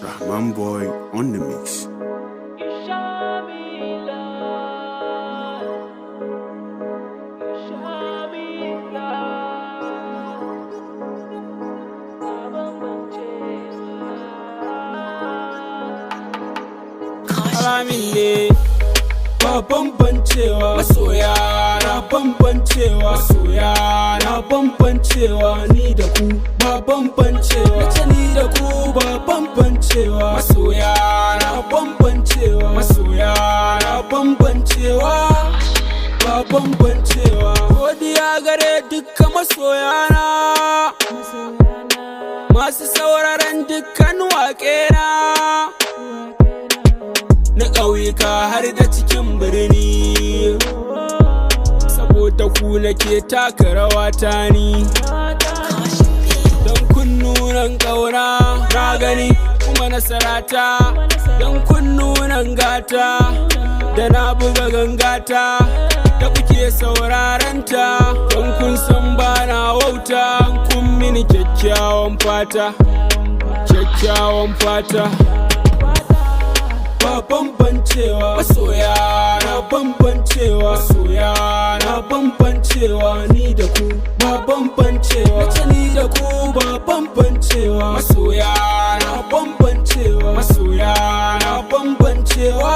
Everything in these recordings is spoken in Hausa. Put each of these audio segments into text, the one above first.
Rahman Boy on the mix. Alamin ne ba bambancewa, masoya na bambancewa, masoya na bambancewa, ni da ku ba bambancewa, nace ni da ku ba bambancewa, masoya na bambancewa, masoya na bambancewa, ba bambancewa. Godiya gare dukkan masoya na, masu sauraron dukkan waƙena, na ƙauyuka har da cikin birni, saboda ku nake taka rawa ta ni. Don kun nunan ƙauna na gani kuma nasarata, don kun nunan gata da na buga gangata da kuke sauraranta, don kun san bana wauta, kun mini kyakkyawan fata, kyakkyawan fata. Ba bambancewa, masoya na bambancewa, masoya na bambancewa, ni da ku ba bambancewa, nace ni da ku ba bambancewa, masoya na bambancewa, masoya na bambancewa,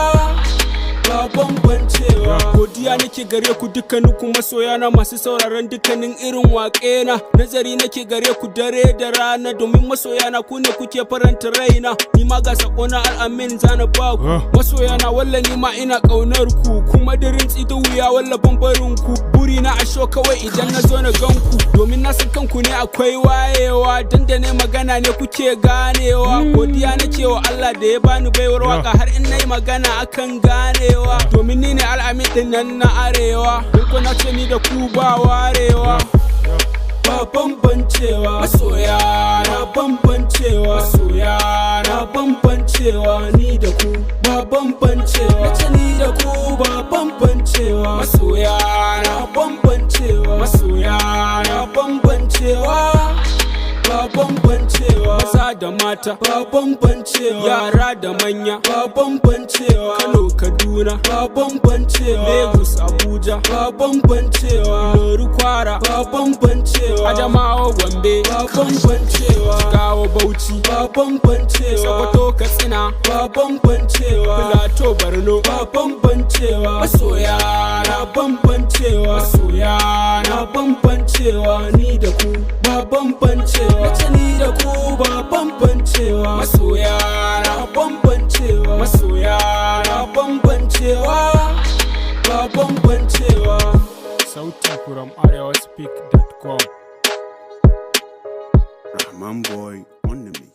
ba bambancewa. Godiya nake gare ku dukkanin ku masoya na, masu sauraron dukkanin irin waƙe na, nazari nake gare ku dare da rana, domin masoya na ku ne kuke faranta raina. Ni ma ga sako na al'amin zana ba ku, masoya na walla ni ma ina ƙaunar ku, kuma dirin tsita wuya walla bambarin ku. Buri na asho kawai idan na zo na gan ku, domin na san kanku ne akwai wayewa, dan da ne magana ne kuke ganewa. Godiya nake wa Allah da ya bani baiwar waka, har in nayi magana akan ganewa, domin ni ne al'amin din nan na arewa, duk na ce ni da ku ba warewa. Ba bambancewa, masoya na bambancewa, masoya na bambancewa, ni da ku ba bambancewa, nace ni da ku ba bambancewa, masoya na bambancewa, masoya na bambancewa, ba bambancewa. Maza da mata ba bambancewa, yara da manya ba bambancewa, Kano Kaduna ba bambancewa, Lagos Abuja ba bambancewa, Lori Kwara ba bambancewa, Adamawa Gombe ba bambancewa, Gawo Bauchi ba bambancewa, Sokoto Katsina ba bambancewa, Plateau Borno ba bambancewa, masoya na bambancewa, masoya na bambancewa, ni da ku ba bambancewa, nace ni da ku ba bambancewa, masoya na bambancewa, masoya na bambancewa, ba bambancewa. Sauti from arewaspeak.com. Rahman Boy on the mix.